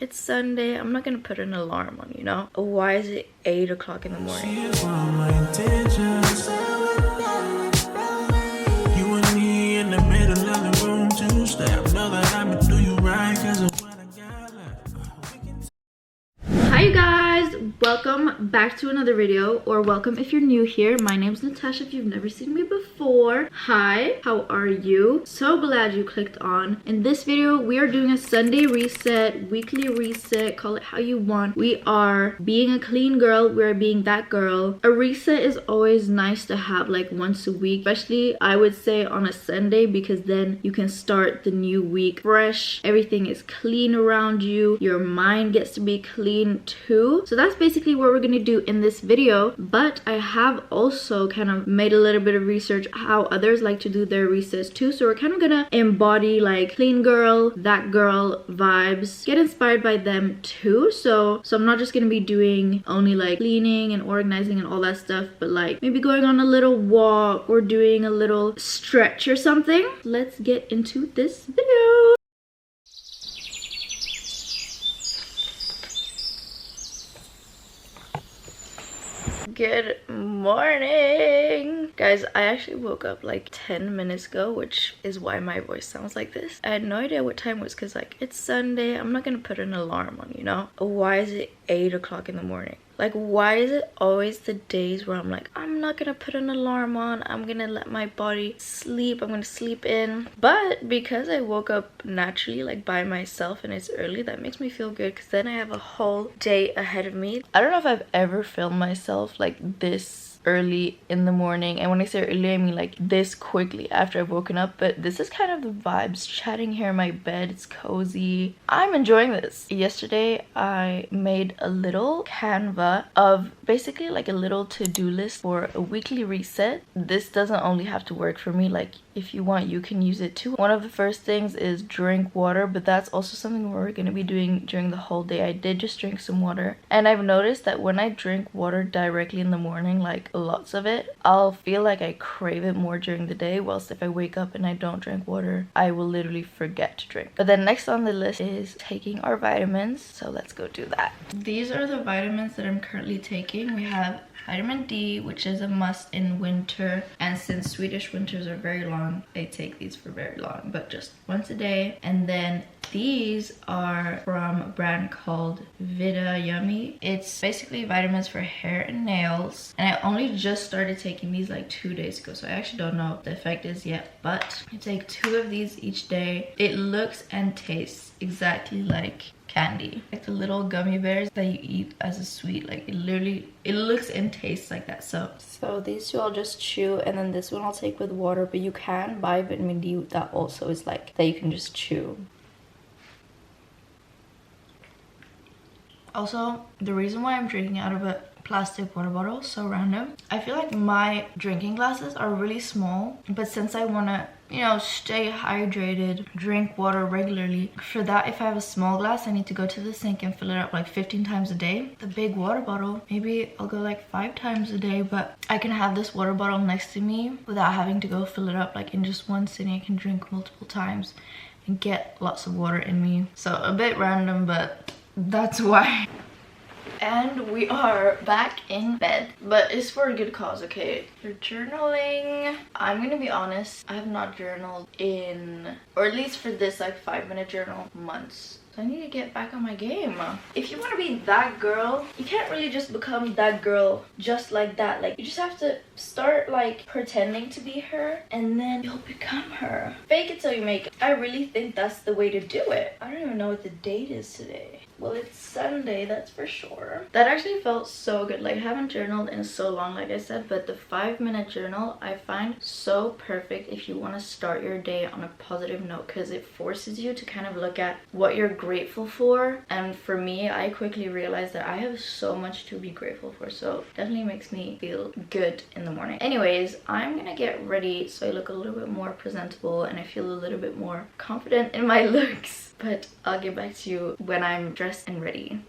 It's Sunday. I'm not gonna put an alarm on, you know? Why is it 8 o'clock in the morning? You and me in the middle of the room, two-step. Know that I'ma do you right 'cause of what I got left. Hi you guys, welcome back to another video, or welcome if you're new here. My name's Natasha if you've never seen me before. Hi, how are you? So glad you clicked on. In this video we are doing a Sunday reset, weekly reset, call it how you want. We are being a clean girl, we're being that girl. A reset is always nice to have, like once a week, especially I would say on a Sunday, because then you can start the new week fresh. Everything is clean around you, your mind gets to be clean too. So that's basically what we're gonna do in this video. But I have also kind of made a little bit of research how others like to do their resets too, so we're kind of gonna embody like clean girl, that girl vibes, get inspired by them too. So I'm not just gonna be doing only like cleaning and organizing and all that stuff, but like maybe going on a little walk or doing a little stretch or something. Let's get into this video. Good morning, guys. I actually woke up like 10 minutes ago, which is why my voice sounds like this. I had no idea what time it was because like it's Sunday. I'm not gonna put an alarm on, you know? Why is it 8 o'clock in the morning? Like, why is it always the days where I'm like, I'm not gonna put an alarm on, I'm gonna let my body sleep, I'm gonna sleep in? But because I woke up naturally, like by myself, and it's early, that makes me feel good because then I have a whole day ahead of me. I don't know if I've ever filmed myself like this early in the morning, and when I say early I mean like this quickly after I've woken up, but this is kind of the vibes, chatting here in my bed. It's cozy, I'm enjoying this. Yesterday I made a little Canva of basically like a little to-do list for a weekly reset. This doesn't only have to work for me, like if you want you can use it too. One of the first things is drink water, but that's also something we're going to be doing during the whole day. I did just drink some water, and I've noticed that when I drink water directly in the morning, like lots of it, I'll feel like I crave it more during the day, whilst if I wake up and I don't drink water, I will literally forget to drink. But then next on the list is taking our vitamins, so let's go do that. These are the vitamins that I'm currently taking. We have vitamin D, which is a must in winter, and since Swedish winters are very long, I take these for very long, but just once a day. And then these are from a brand called Vida Yummy. It's basically vitamins for hair and nails, and I only just started taking these like 2 days ago, so I actually don't know what the effect is yet, but I take 2 of these each day. It looks and tastes exactly like candy, like the little gummy bears that you eat as a sweet. Like it looks and tastes like that. So these two I'll just chew, and then this one I'll take with water, but you can buy vitamin D that also is like that you can just chew. Also, the reason why I'm drinking out of a plastic water bottle, so random, I feel like my drinking glasses are really small, but since I want to, you know, stay hydrated, drink water regularly, for that if I have a small glass I need to go to the sink and fill it up like 15 times a day. The big water bottle, maybe I'll go like 5 times a day, but I can have this water bottle next to me without having to go fill it up. Like in just one sitting I can drink multiple times and get lots of water in me. So a bit random, but that's why. And we are back in bed, but it's for a good cause, okay? For journaling, I'm gonna be honest, I have not journaled in, or at least for this like 5-minute journal, months. So I need to get back on my game. If you want to be that girl, you can't really just become that girl just like that. Like, you just have to start like pretending to be her, and then you'll become her. Fake it till you make it. I really think that's the way to do it. I don't even know what the date is today. Well, it's Sunday, that's for sure. That actually felt so good. Like, I haven't journaled in so long, like I said, but the 5-minute journal I find so perfect if you want to start your day on a positive note, because it forces you to kind of look at what you're grateful for. And for me, I quickly realized that I have so much to be grateful for, so definitely makes me feel good in the morning. Anyways, I'm gonna get ready so I look a little bit more presentable and I feel a little bit more confident in my looks. But I'll get back to you when I'm dressed and ready.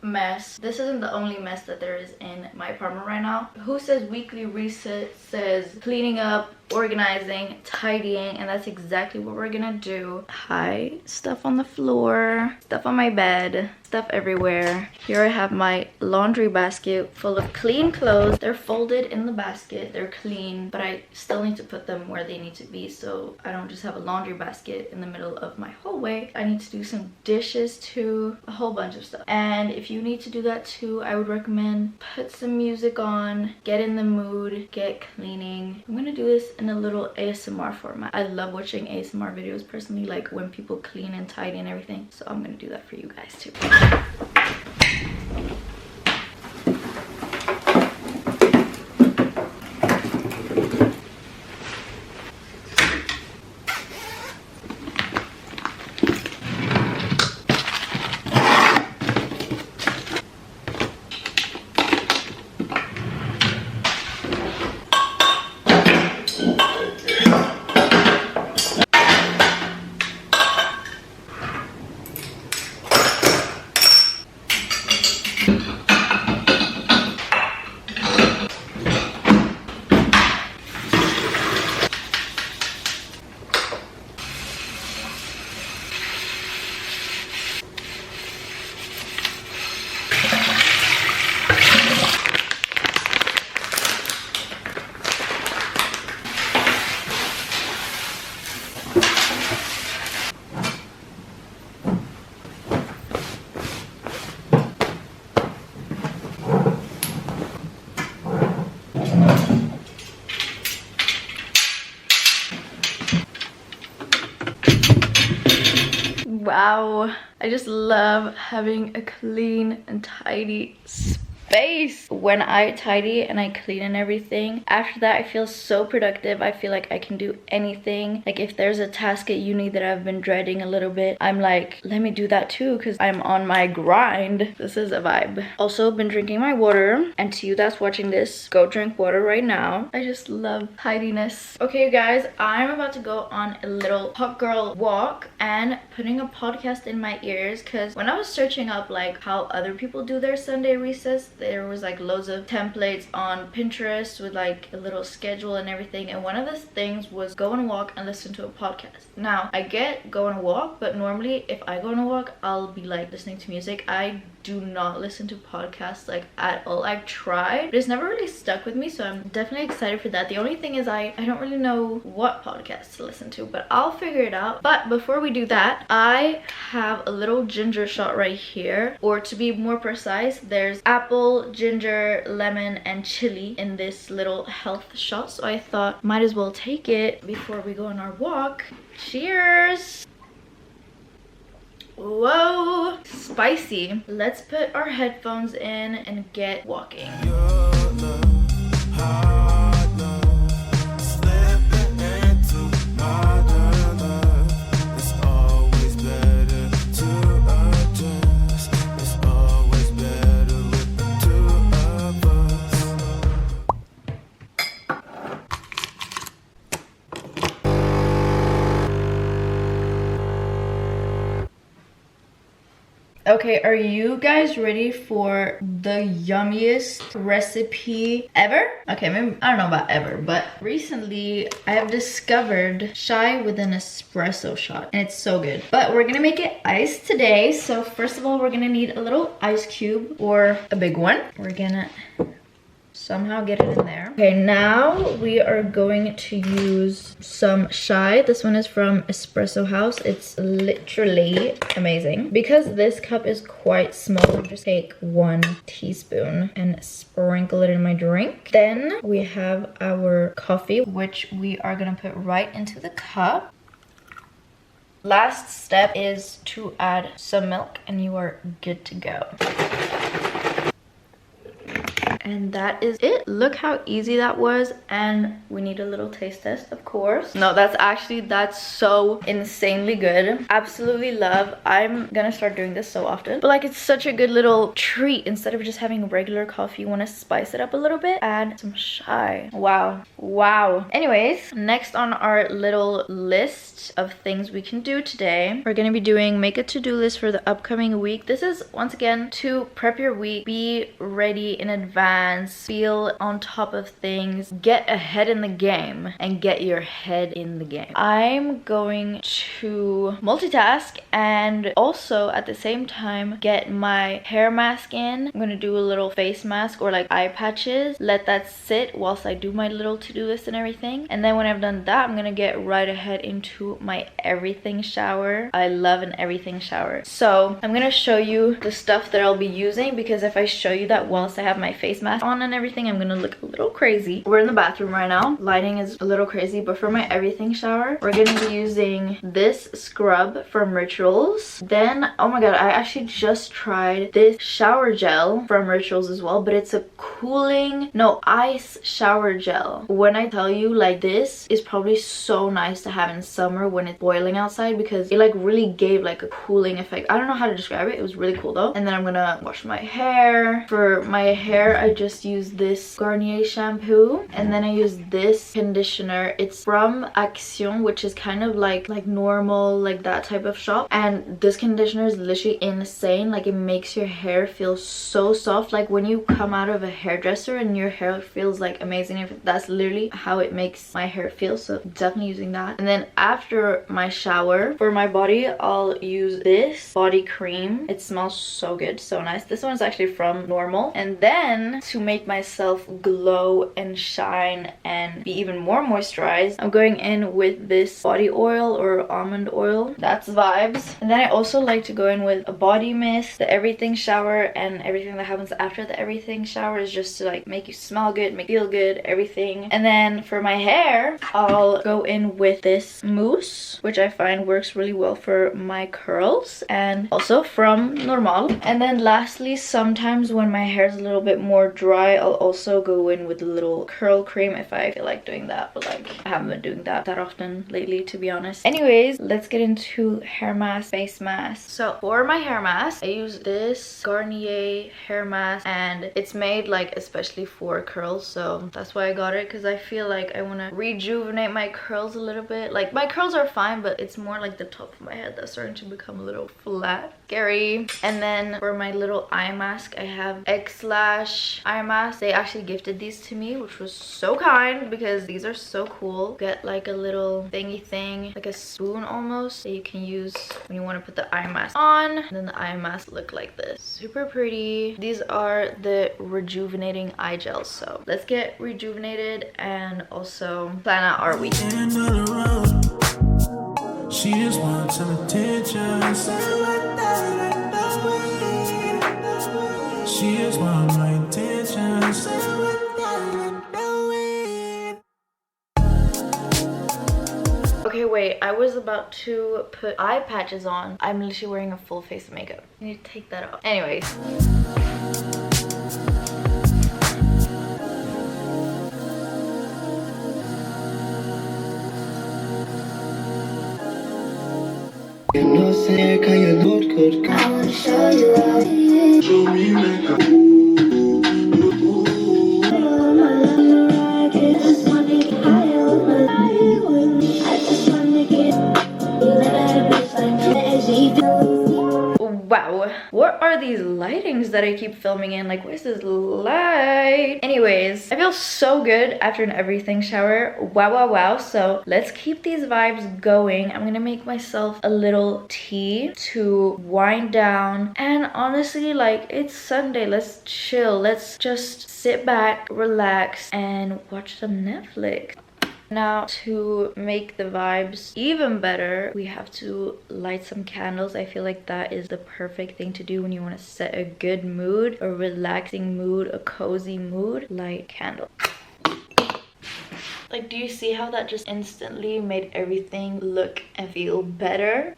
Mess. This isn't the only mess that there is in my apartment right now. Who says weekly reset says cleaning up, organizing, tidying, and that's exactly what we're gonna do. Hi, stuff on the floor, stuff on my bed, stuff everywhere. Here I have my laundry basket full of clean clothes. They're folded in the basket, they're clean, but I still need to put them where they need to be so I don't just have a laundry basket in the middle of my hallway. I need to do some dishes too, a whole bunch of stuff. And if you need to do that too, I would recommend put some music on, get in the mood, get cleaning. I'm gonna do this in a little ASMR format. I love watching ASMR videos personally, like when people clean and tidy and everything, so I'm gonna do that for you guys too. Wow, I just love having a clean and tidy space. When I tidy and I clean and everything, after that I feel so productive. I feel like I can do anything. Like if there's a task at uni that I've been dreading a little bit, I'm like, let me do that too because I'm on my grind. This is a vibe. Also been drinking my water, and to you that's watching this, go drink water right now. I just love tidiness. Okay you guys, I'm about to go on a little hot girl walk and putting a podcast in my ears because when I was searching up like how other people do their Sunday recess, there was like loads of templates on Pinterest with like a little schedule and everything, and one of the things was go on a walk and listen to a podcast. Now I get go on a walk, but normally if I go on a walk I'll be like listening to music. I do not listen to podcasts like at all. I've tried, but it's never really stuck with me, so I'm definitely excited for that. The only thing is I don't really know what podcasts to listen to, but I'll figure it out. But before we do that, I have a little ginger shot right here, or to be more precise, there's apple, ginger, lemon, and chili in this little health shot, so I thought might as well take it before we go on our walk. Cheers! Whoa, spicy. Let's put our headphones in and get walking. Okay, are you guys ready for the yummiest recipe ever? Okay, maybe I don't know about ever, but recently I have discovered chai with an espresso shot, and it's so good. But we're gonna make it iced today. So first of all, we're gonna need a little ice cube or a big one. We're gonna somehow get it in there. Okay, now we are going to use some chai. This one is from Espresso House. It's literally amazing. Because this cup is quite small, I'll just take 1 teaspoon and sprinkle it in my drink. Then we have our coffee, which we are gonna put right into the cup. Last step is to add some milk and you are good to go. And that is it. Look how easy that was. And we need a little taste test, of course. No, that's so insanely good. Absolutely love. I'm gonna start doing this so often, but like it's such a good little treat. Instead of just having regular coffee, you want to spice it up a little bit, add some chai. Wow. Anyways, next on our little list of things we can do today, we're gonna be doing make a to-do list for the upcoming week. This is once again to prep your week, be ready in advance advance, feel on top of things, get ahead in the game, and get your head in the game. I'm going to multitask and also at the same time get my hair mask in. I'm gonna do a little face mask or like eye patches, let that sit whilst I do my little to-do list and everything. And then when I've done that, I'm gonna get right ahead into my everything shower. I love an everything shower. So I'm gonna show you the stuff that I'll be using, because if I show you that whilst I have my face mask on and everything, I'm gonna look a little crazy. We're in the bathroom right now. Lighting is a little crazy, but for my everything shower, we're gonna be using this scrub from Rituals. Then, oh my god, I actually just tried this shower gel from Rituals as well, but it's a cooling, no, ice shower gel. When I tell you, like, this is probably so nice to have in summer when it's boiling outside, because it like really gave like a cooling effect. I don't know how to describe it. It was really cool though. And then I'm gonna wash my hair. For my hair, I just use this Garnier shampoo, and then I use this conditioner. It's from Action, which is kind of like normal, like that type of shop. And this conditioner is literally insane. Like, it makes your hair feel so soft, like when you come out of a hairdresser and your hair feels like amazing. That's literally how it makes my hair feel, so definitely using that. And then after my shower, for my body, I'll use this body cream. It smells so good, so nice. This one is actually from Normal. And then to make myself glow and shine and be even more moisturized, I'm going in with this body oil or almond oil. That's vibes. And then I also like to go in with a body mist. The everything shower and everything that happens after the everything shower is just to like make you smell good, make you feel good, everything. And then for my hair, I'll go in with this mousse, which I find works really well for my curls, and also from Normal. And then lastly, sometimes when my hair is a little bit more dry, I'll also go in with a little curl cream if I feel like doing that, but like I haven't been doing that often lately, to be honest. Anyways, let's get into hair mask, face mask. So for my hair mask, I use this Garnier hair mask, and it's made like especially for curls, so that's why I got it, because I feel like I want to rejuvenate my curls a little bit. Like, my curls are fine, but it's more like the top of my head that's starting to become a little flat. Scary. And then for my little eye mask, I have X-Lash eye mask. They actually gifted these to me, which was so kind, because these are so cool. Get like a little thingy thing, like a spoon almost, that you can use when you want to put the eye mask on. And then the eye mask look like this. Super pretty. These are the rejuvenating eye gels, so let's get rejuvenated and also plan out our week. End of the road. She just wants some attention. She just wants my attention. Okay, wait, I was about to put eye patches on. I'm literally wearing a full face of makeup. I need to take that off. Anyways. You know, say, can you look good? I wanna show you out. Show me makeup. Wow, what are these lightings that I keep filming in? Like, what is this light? Anyways, I feel so good after an everything shower. Wow, wow, wow. So let's keep these vibes going. I'm gonna make myself a little tea to wind down. And honestly, like, it's Sunday. Let's chill. Let's just sit back, relax, and watch some Netflix. Now, to make the vibes even better, we have to light some candles. I feel like that is the perfect thing to do when you want to set a good mood, a relaxing mood, a cozy mood. Light candle. Like, do you see how that just instantly made everything look and feel better?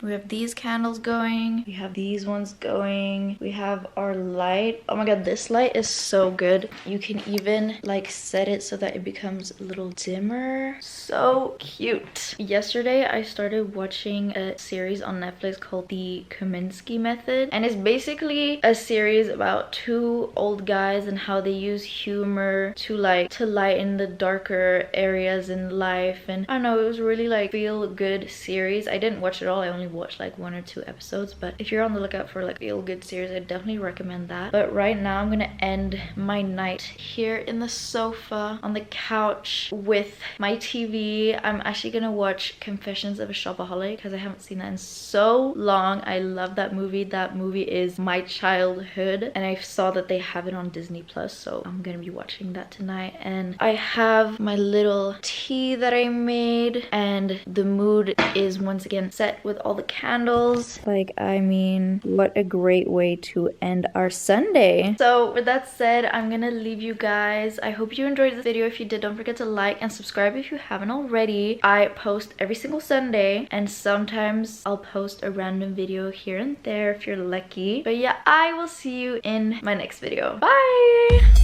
We have these candles going, we have these ones going, we have our light. Oh my god, this light is so good. You can even like set it so that it becomes a little dimmer. So cute. Yesterday I started watching a series on Netflix called The Kaminsky Method, and it's basically a series about two old guys and how they use humor to lighten the darker areas in life. And I don't know, it was really like feel good series. I didn't watch it all, I only watched like 1 or 2 episodes, but if you're on the lookout for like feel good series, I definitely recommend that. But right now I'm gonna end my night here in the sofa on the couch with my TV. I'm actually gonna watch Confessions of a Shopaholic because I haven't seen that in so long. I love that movie. That movie is my childhood, and I saw that they have it on Disney Plus, so I'm gonna be watching that tonight. And I have my little tea that I made, and the mood is once again set with all the candles. Like, I mean, what a great way to end our Sunday. So with that said, I'm gonna leave you guys. I hope you enjoyed this video. If you did, don't forget to like and subscribe if you haven't already. I post every single Sunday, and sometimes I'll post a random video here and there if you're lucky. But yeah, I will see you in my next video. Bye!